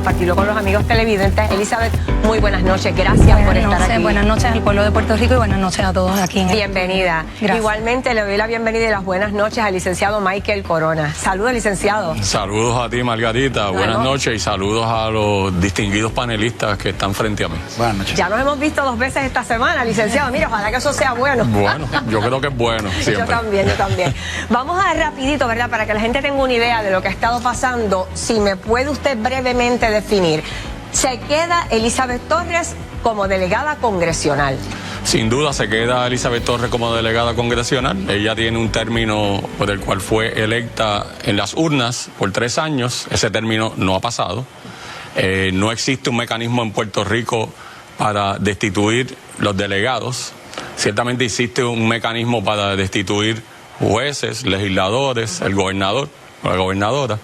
compartirlo con los amigos televidentes. Elizabeth, muy buenas noches, gracias por estar aquí. Buenas noches al pueblo de Puerto Rico y buenas noches a todos aquí. Bienvenida. Igualmente le doy la bienvenida y las buenas noches al licenciado Michael Corona. Saludos, licenciado. Saludos a ti, Margarita, buenas noches y saludos a los distinguidos panelistas que están frente a mí. Buenas noches. Ya nos hemos visto 2 veces esta semana, licenciado. Mira, ojalá que eso sea bueno. Bueno, yo creo que es bueno siempre. Yo también. Vamos a ver rapidito, ¿verdad? Para que la gente tenga una idea de lo que ha estado pasando. Si me puede usted brevemente definir. ¿Se queda Elizabeth Torres como delegada congresional? Sin duda se queda Elizabeth Torres como delegada congresional. Ella tiene un término por el cual fue electa en las urnas por 3 años. Ese término no ha pasado. No existe un mecanismo en Puerto Rico para destituir los delegados. Ciertamente existe un mecanismo para destituir jueces, legisladores, el gobernador o la gobernadora,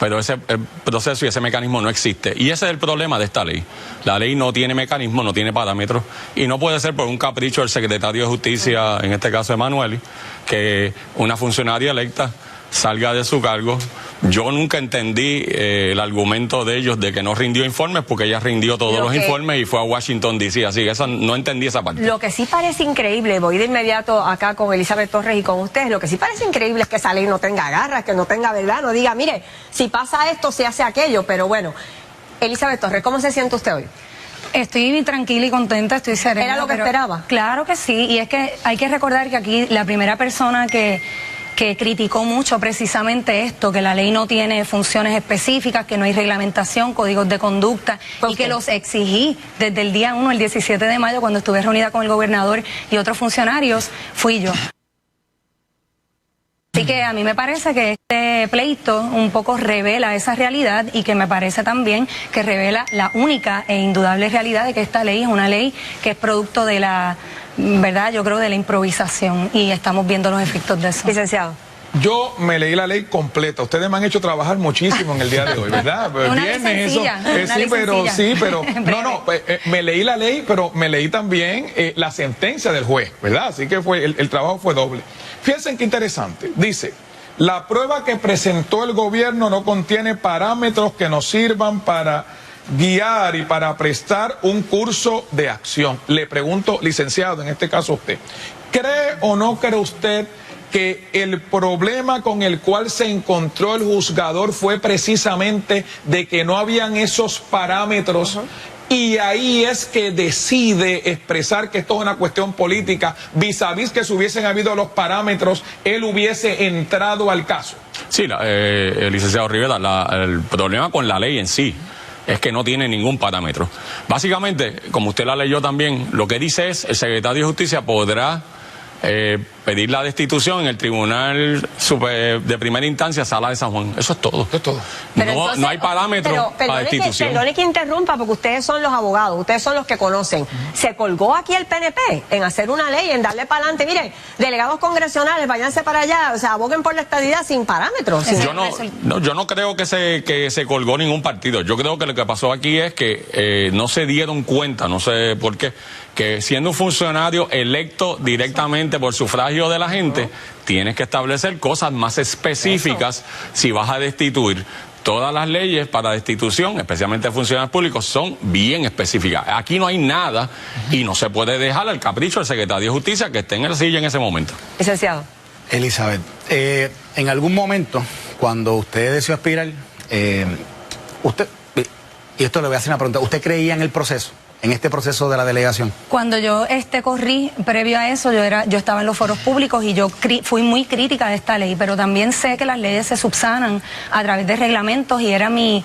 pero ese proceso y ese mecanismo no existe. Y ese es el problema de esta ley. La ley no tiene mecanismo, no tiene parámetros, y no puede ser por un capricho del secretario de Justicia, en este caso Emanueli, que una funcionaria electa salga de su cargo. Yo nunca entendí el argumento de ellos de que no rindió informes, porque ella rindió todos los informes y fue a Washington D.C., así que eso, no entendí esa parte. Lo que sí parece increíble, voy de inmediato acá con Elizabeth Torres y con ustedes, lo que sí parece increíble es que esa ley no tenga garras, que no tenga verdad, no diga, mire, si pasa esto, se hace aquello, pero bueno. Elizabeth Torres, ¿cómo se siente usted hoy? Estoy tranquila y contenta, estoy serena. ¿Era lo que esperaba? Claro que sí, y es que hay que recordar que aquí la primera persona que criticó mucho precisamente esto, que la ley no tiene funciones específicas, que no hay reglamentación, códigos de conducta, y que los exigí desde el día 1, el 17 de mayo, cuando estuve reunida con el gobernador y otros funcionarios, fui yo. Así que a mí me parece que este pleito un poco revela esa realidad, y que me parece también que revela la única e indudable realidad de que esta ley es una ley que es producto de la, ¿verdad? Yo creo de la improvisación, y estamos viendo los efectos de eso. Licenciado. Yo me leí la ley completa. Ustedes me han hecho trabajar muchísimo en el día de hoy, ¿verdad? Una ley sencilla, me leí la ley, pero me leí también la sentencia del juez, ¿verdad? Así que el trabajo fue doble. Fíjense qué interesante. Dice, la prueba que presentó el gobierno no contiene parámetros que nos sirvan para guiar y para prestar un curso de acción. Le pregunto, licenciado, en este caso usted, ¿cree o no cree usted que el problema con el cual se encontró el juzgador fue precisamente de que no habían esos parámetros? Y ahí es que decide expresar que esto es una cuestión política, vis a vis que si hubiesen habido los parámetros, él hubiese entrado al caso. Sí, licenciado Rivera, el problema con la ley en sí es que no tiene ningún parámetro. Básicamente, como usted la leyó también, lo que dice es, el secretario de Justicia podrá pedir la destitución en el Tribunal de Primera Instancia, Sala de San Juan. Eso es todo. Eso es todo. No hay parámetros para destitución. Perdone que interrumpa, porque ustedes son los abogados, ustedes son los que conocen. Se colgó aquí el PNP en hacer una ley, en darle para adelante. Miren, delegados congresionales, váyanse para allá, o sea, aboguen por la estadidad sin parámetros. Yo no creo que se colgó ningún partido. Yo creo que lo que pasó aquí es que no se dieron cuenta, no sé por qué, que siendo un funcionario electo directamente por sufragio de la gente, tienes que establecer cosas más específicas si vas a destituir. Todas las leyes para destitución, especialmente de funcionarios públicos, son bien específicas. Aquí no hay nada y no se puede dejar al capricho del secretario de Justicia que esté en la silla en ese momento. Licenciado. Elizabeth, en algún momento, cuando usted decidió aspirar, usted, y esto le voy a hacer una pregunta, ¿usted creía en el proceso? En este proceso de la delegación. Cuando yo corrí, previo a eso, yo estaba en los foros públicos y yo fui muy crítica de esta ley, pero también sé que las leyes se subsanan a través de reglamentos, y era mi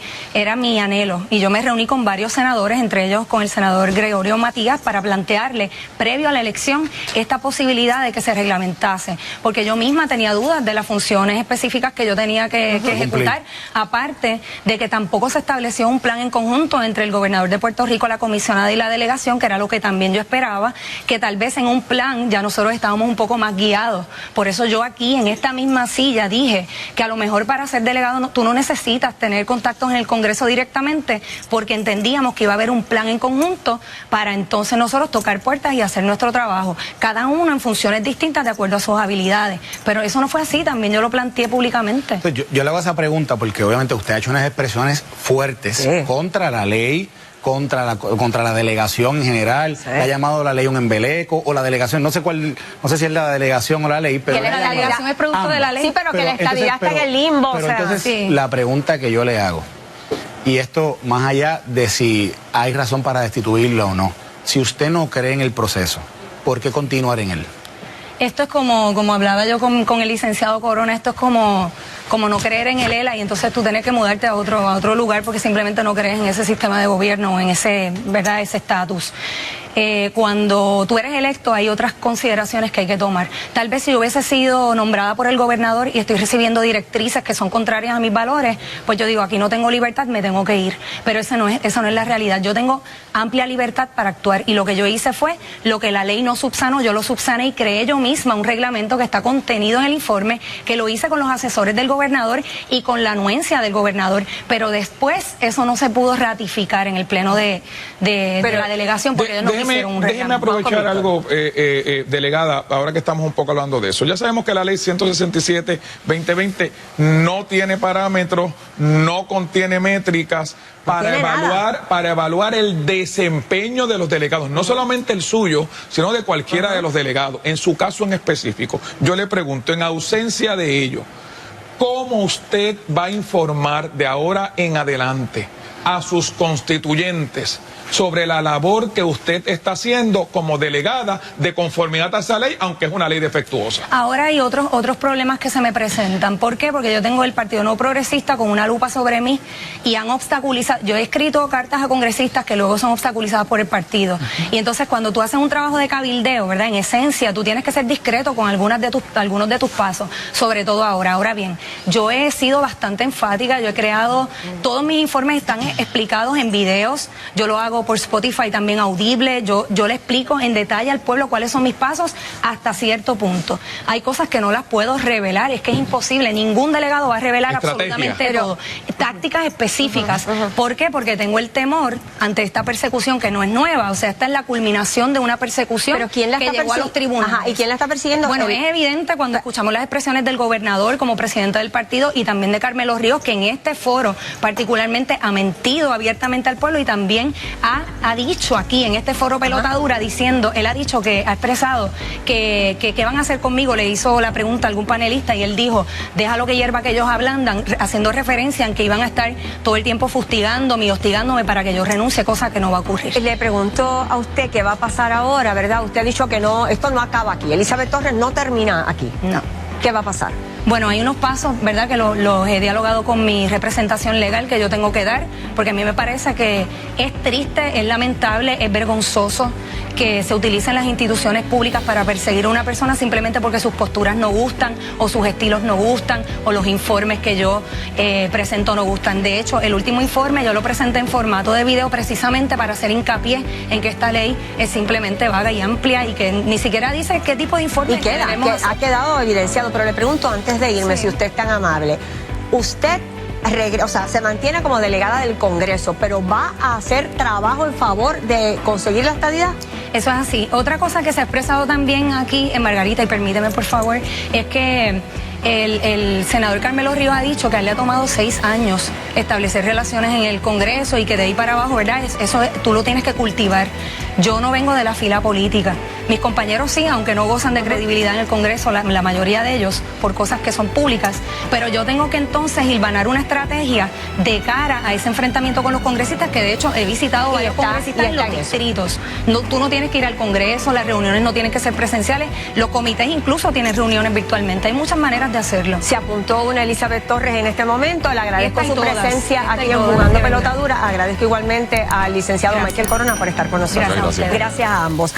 anhelo. Y yo me reuní con varios senadores, entre ellos con el senador Gregorio Matías, para plantearle, previo a la elección, esta posibilidad de que se reglamentase, porque yo misma tenía dudas de las funciones específicas que yo tenía que ejecutar, aparte de que tampoco se estableció un plan en conjunto entre el gobernador de Puerto Rico, la comisionada comisionada y la delegación, que era lo que también yo esperaba, que tal vez en un plan ya nosotros estábamos un poco más guiados. Por eso yo aquí en esta misma silla dije que a lo mejor para ser delegado tú no necesitas tener contactos en el Congreso directamente, porque entendíamos que iba a haber un plan en conjunto para entonces nosotros tocar puertas y hacer nuestro trabajo, cada uno en funciones distintas de acuerdo a sus habilidades. Pero eso no fue así, también yo lo planteé públicamente. Entonces, yo le hago esa pregunta porque obviamente usted ha hecho unas expresiones fuertes contra la ley, contra la delegación en general, le ha llamado la ley un embeleco, o la delegación, no sé si es la delegación o la ley, pero... Que la delegación es producto de la ley. Sí, pero que la estadidad está en el limbo, pero o sea, entonces, sí. La pregunta que yo le hago, y esto más allá de si hay razón para destituirlo o no, si usted no cree en el proceso, ¿por qué continuar en él? Esto es como hablaba yo con el licenciado Corona, esto es como no creer en el ELA y entonces tú tienes que mudarte a otro lugar porque simplemente no crees en ese sistema de gobierno o en ese estatus. Cuando tú eres electo hay otras consideraciones que hay que tomar. Tal vez si yo hubiese sido nombrada por el gobernador y estoy recibiendo directrices que son contrarias a mis valores, pues yo digo, aquí no tengo libertad, me tengo que ir. Pero esa no es la realidad. Yo tengo amplia libertad para actuar y lo que yo hice fue lo que la ley no subsanó, yo lo subsané y creé yo misma un reglamento que está contenido en el informe, que lo hice con los asesores del gobernador y con la anuencia del gobernador. Pero después eso no se pudo ratificar en el pleno de la delegación porque ellos no hicieron un reglamento. Déjeme aprovechar algo, delegada, ahora que estamos un poco hablando de eso. Ya sabemos que la ley 167-2020 no tiene parámetros, no contiene métricas para evaluar el desempeño de los delegados, no solamente el suyo, sino de cualquiera de los delegados. En su caso en específico, yo le pregunto, en ausencia de ello, ¿cómo usted va a informar de ahora en adelante a sus constituyentes sobre la labor que usted está haciendo como delegada de conformidad a esa ley, aunque es una ley defectuosa? Ahora hay otros problemas que se me presentan. ¿Por qué? Porque yo tengo el Partido No Progresista con una lupa sobre mí y han obstaculizado. Yo he escrito cartas a congresistas que luego son obstaculizadas por el partido. Y entonces cuando tú haces un trabajo de cabildeo, ¿verdad? En esencia, tú tienes que ser discreto con algunos de tus pasos, sobre todo ahora. Ahora bien, yo he sido bastante enfática, yo he creado, todos mis informes están explicados en videos, yo lo hago por Spotify también audible, yo le explico en detalle al pueblo cuáles son mis pasos hasta cierto punto. Hay cosas que no las puedo revelar, es que es imposible, ningún delegado va a revelar absolutamente todo. Tácticas específicas. ¿Por qué? Porque tengo el temor ante esta persecución que no es nueva, o sea, esta es la culminación de una persecución que llegó a los tribunales. Ajá, ¿y quién la está persiguiendo? Bueno, es evidente cuando escuchamos las expresiones del gobernador como presidente del partido y también de Carmelo Ríos, que en este foro particularmente ha mentido abiertamente al pueblo y también ha dicho aquí en este foro pelotadura diciendo, él ha dicho que ha expresado que van a hacer conmigo, le hizo la pregunta a algún panelista y él dijo, déjalo que hierva que ellos ablandan, haciendo referencia en que iban a estar todo el tiempo fustigándome y hostigándome para que yo renuncie, cosa que no va a ocurrir. Le pregunto a usted qué va a pasar ahora, ¿verdad? Usted ha dicho que no, esto no acaba aquí, Elizabeth Torres no termina aquí. No. ¿Qué va a pasar? Bueno, hay unos pasos, ¿verdad?, que los he dialogado con mi representación legal que yo tengo que dar, porque a mí me parece que es triste, es lamentable, es vergonzoso que se utilicen las instituciones públicas para perseguir a una persona simplemente porque sus posturas no gustan o sus estilos no gustan o los informes que yo presento no gustan. De hecho, el último informe yo lo presenté en formato de video precisamente para hacer hincapié en que esta ley es simplemente vaga y amplia y que ni siquiera dice qué tipo de informe y queda, ha quedado evidenciado, pero le pregunto antes de irme, si usted es tan amable, usted se mantiene como delegada del Congreso, pero ¿va a hacer trabajo en favor de conseguir la estadidad? Eso es así. Otra cosa que se ha expresado también aquí en Margarita, y permíteme por favor, es que el senador Carmelo Ríos ha dicho que a él le ha tomado 6 años establecer relaciones en el Congreso y que de ahí para abajo, ¿verdad? Eso tú lo tienes que cultivar. Yo no vengo de la fila política. Mis compañeros sí, aunque no gozan de credibilidad en el Congreso, la mayoría de ellos, por cosas que son públicas, pero yo tengo que entonces hilvanar una estrategia de cara a ese enfrentamiento con los congresistas, que de hecho he visitado varios congresistas en los distritos. No, tú no tienes que ir al Congreso, las reuniones no tienen que ser presenciales, los comités incluso tienen reuniones virtualmente, hay muchas maneras de hacerlo. Se apuntó una Elizabeth Torres en este momento, le agradezco su presencia aquí en todas, Jugando Pelotadura, agradezco igualmente al licenciado Michael Corona por estar con nosotros. Gracias a ustedes. Gracias a ambos.